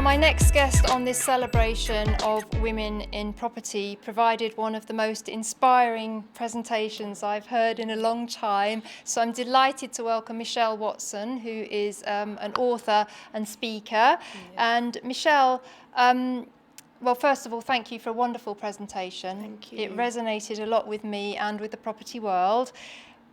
my next guest on this celebration of women in property provided one of the most inspiring presentations I've heard in a long time. So I'm delighted to welcome Michelle Watson, who is an author and speaker. And Michelle, well, first of all, thank you for a wonderful presentation. Thank you. It resonated a lot with me and with the property world.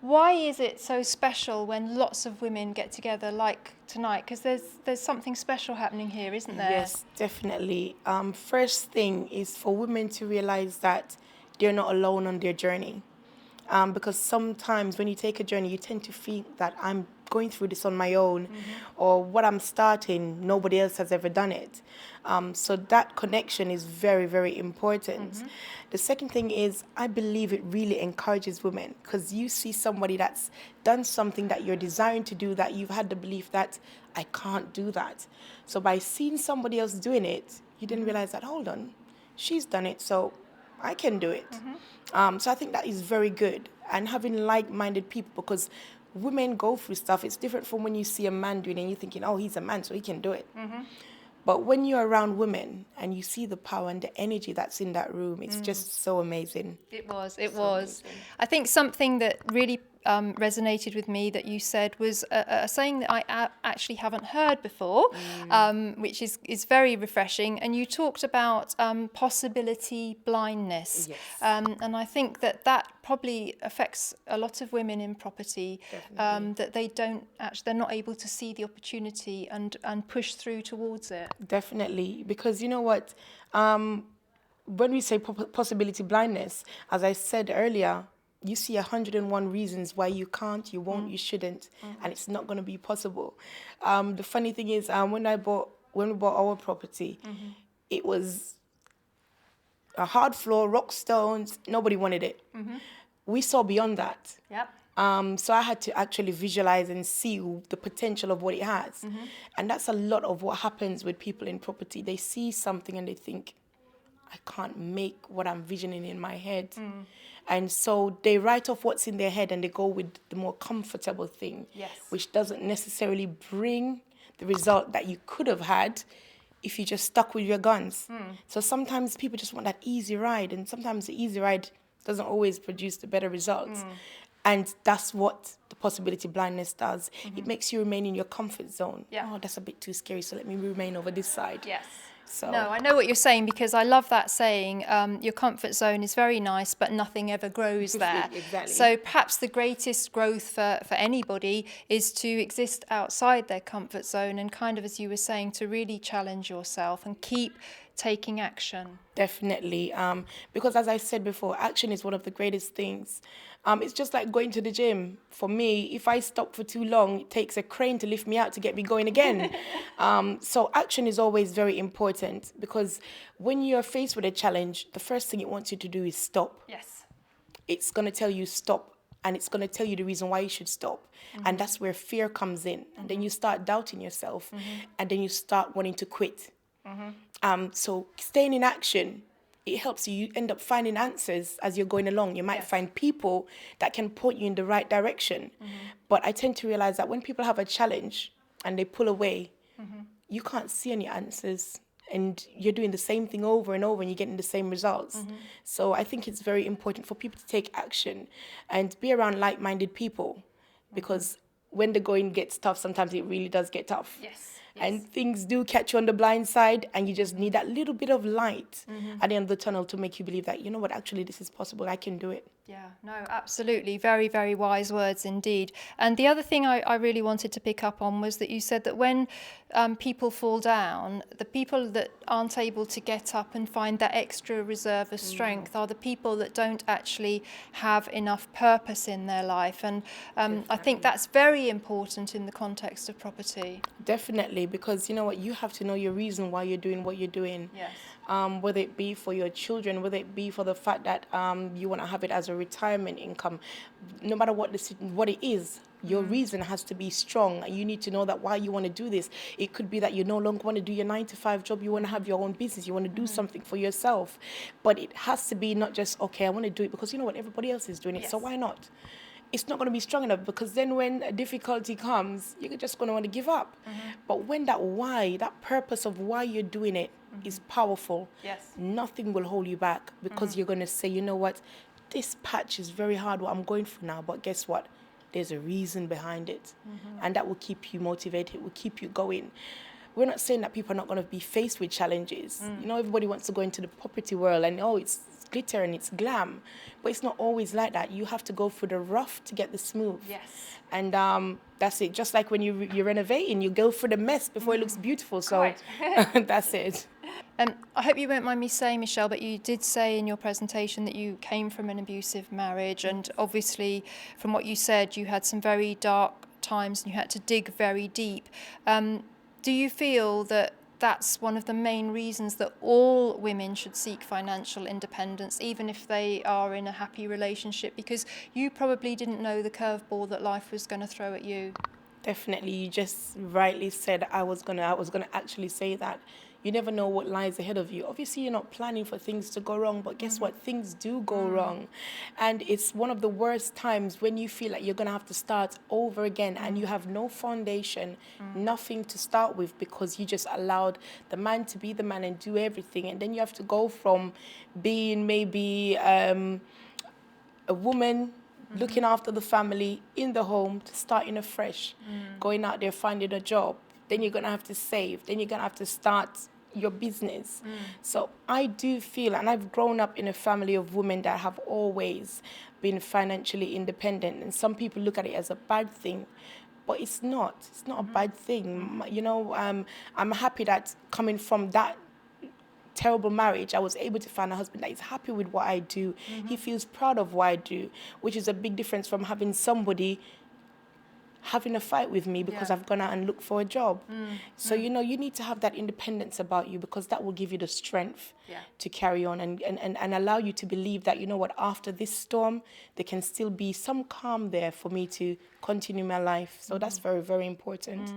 Why is it so special when lots of women get together like tonight? Because there's something special happening here, isn't there? Yes, definitely. First thing is for women to realize that they're not alone on their journey. Because sometimes when you take a journey, you tend to think that I'm going through this on my own, or what I'm starting, nobody else has ever done it. So that connection is very, very important. The second thing is, I believe it really encourages women, because you see somebody that's done something that you're desiring to do, that you've had the belief that I can't do that. So by seeing somebody else doing it, you didn't realize that, hold on, she's done it, so I can do it. So I think that is very good. And having like-minded people, because women go through stuff. It's different from when you see a man doing it and you're thinking, oh, he's a man, so he can do it. But when you're around women and you see the power and the energy that's in that room, it's just so amazing. It was. Amazing. I think something that really resonated with me that you said was a saying that I actually haven't heard before, which is very refreshing. And you talked about possibility blindness. Yes. And I think that probably affects a lot of women in property, that they're not able to see the opportunity and push through towards it. Definitely, because you know what, when we say possibility blindness, as I said earlier, you see 101 reasons why you can't, you won't, you shouldn't, and it's not going to be possible. The funny thing is, when we bought our property, it was a hard floor, rock stones, nobody wanted it. We saw beyond that. Yep. So I had to actually visualize and see the potential of what it has. And that's a lot of what happens with people in property. They see something and they think, I can't make what I'm visioning in my head. And so they write off what's in their head and they go with the more comfortable thing, which doesn't necessarily bring the result that you could have had if you just stuck with your guns. So sometimes people just want that easy ride, and sometimes the easy ride doesn't always produce the better results. And that's what the possibility blindness does. It makes you remain in your comfort zone. Oh, that's a bit too scary, so let me remain over this side. Yes. So. No, I know what you're saying, because I love that saying, your comfort zone is very nice, but nothing ever grows there. Exactly. So perhaps the greatest growth for anybody is to exist outside their comfort zone and kind of, as you were saying, to really challenge yourself and keep taking action. Definitely. Because as I said before, action is one of the greatest things. It's just like going to the gym. For me, if I stop for too long, it takes a crane to lift me out to get me going again. So action is always very important, because when you're faced with a challenge, the first thing it wants you to do is stop. Yes. It's going to tell you stop, and it's going to tell you the reason why you should stop. And that's where fear comes in. And then you start doubting yourself, and then you start wanting to quit. So staying in action, it helps you. You end up finding answers as you're going along. You might find people that can point you in the right direction. But I tend to realize that when people have a challenge and they pull away, you can't see any answers. And you're doing the same thing over and over and you're getting the same results. So I think it's very important for people to take action and be around like-minded people, because when the going gets tough, sometimes it really does get tough. Yes. And things do catch you on the blind side, and you just need that little bit of light at the end of the tunnel to make you believe that, you know what, actually this is possible, I can do it. Yeah, no, absolutely. Very, very wise words indeed. And the other thing I really wanted to pick up on was that you said that when people fall down, the people that aren't able to get up and find that extra reserve of strength are the people that don't actually have enough purpose in their life. And I think that's very important in the context of property. Definitely, because you know what, you have to know your reason why you're doing what you're doing. Yes. Whether it be for your children, whether it be for the fact that you want to have it as a retirement income, no matter what it is, your reason has to be strong. And you need to know that why you want to do this. It could be that you no longer want to do your 9-to-5 job. You want to have your own business. You want to do something for yourself. But it has to be not just, okay, I want to do it because you know what, everybody else is doing it, so why not? it's not going to be strong enough, because then when a difficulty comes, you're just going to want to give up. But when that why, that purpose of why you're doing it is powerful, Yes. nothing will hold you back, because you're going to say, you know what, this patch is very hard, what I'm going through now, but guess what? There's a reason behind it. And that will keep you motivated, will keep you going. We're not saying that people are not going to be faced with challenges. You know, everybody wants to go into the property world and, oh, it's glitter and it's glam. But it's not always like that. You have to go through the rough to get the smooth. Yes. And that's it. Just like when you're renovating, you go through the mess before it looks beautiful. So that's it. I hope you won't mind me saying, Michelle, but you did say in your presentation that you came from an abusive marriage, and obviously from what you said, you had some very dark times and you had to dig very deep. Do you feel that that's one of the main reasons that all women should seek financial independence, even if they are in a happy relationship? Because you probably didn't know the curveball that life was going to throw at you. Definitely, you just rightly said I was gonna actually say that. You never know what lies ahead of you. Obviously, you're not planning for things to go wrong, but guess what? Things do go wrong. And it's one of the worst times when you feel like you're going to have to start over again and you have no foundation, nothing to start with, because you just allowed the man to be the man and do everything. And then you have to go from being maybe a woman looking after the family in the home to starting afresh, going out there, finding a job. Then you're going to have to save. Then you're going to have to start your business. So I do feel, and I've grown up in a family of women that have always been financially independent. And some people look at it as a bad thing, but it's not. It's not a bad thing. You know, I'm happy that coming from that terrible marriage, I was able to find a husband that is happy with what I do. He feels proud of what I do, which is a big difference from having somebody having a fight with me because I've gone out and looked for a job. So, you know, you need to have that independence about you, because that will give you the strength to carry on and allow you to believe that, you know what, after this storm, there can still be some calm there for me to continue my life. So that's very, very important.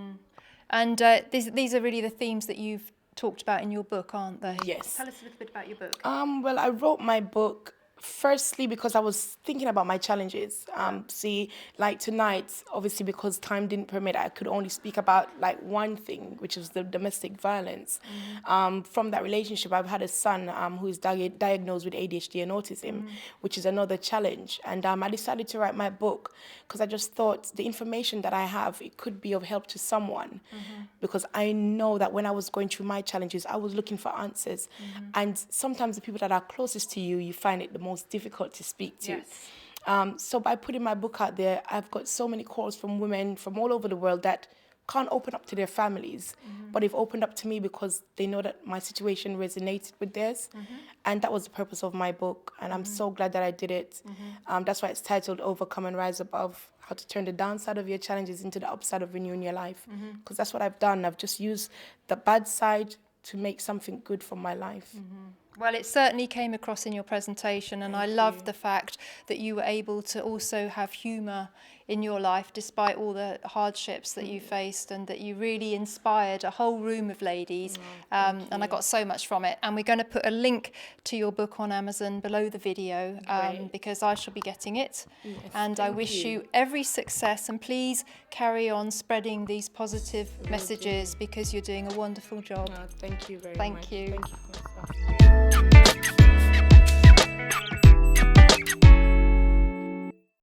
And these are really the themes that you've talked about in your book, aren't they? Yes. Tell us a little bit about your book. Well, I wrote my book firstly because I was thinking about my challenges. See, like tonight, obviously because time didn't permit, I could only speak about like one thing, which is the domestic violence. From that relationship, I've had a son who is diagnosed with ADHD and autism, which is another challenge. And I decided to write my book because I just thought the information that I have, it could be of help to someone. Because I know that when I was going through my challenges, I was looking for answers. And sometimes the people that are closest to you, you find it the most difficult to speak to. So by putting my book out there, I've got so many calls from women from all over the world that can't open up to their families, but they've opened up to me because they know that my situation resonated with theirs. And that was the purpose of my book. And I'm so glad that I did it. That's why it's titled Overcome and Rise Above: How to Turn the Downside of Your Challenges into the Upside of Renewing Your Life. Because that's what I've done. I've just used the bad side to make something good from my life. Well, it certainly came across in your presentation, and I loved the fact that you were able to also have humour in your life despite all the hardships that you faced, and that you really inspired a whole room of ladies. And I got so much from it. And we're going to put a link to your book on Amazon below the video, because I shall be getting it. And I wish you every success, and please carry on spreading these positive messages, because you're doing a wonderful job. Thank you very much. Thank you. Thank you.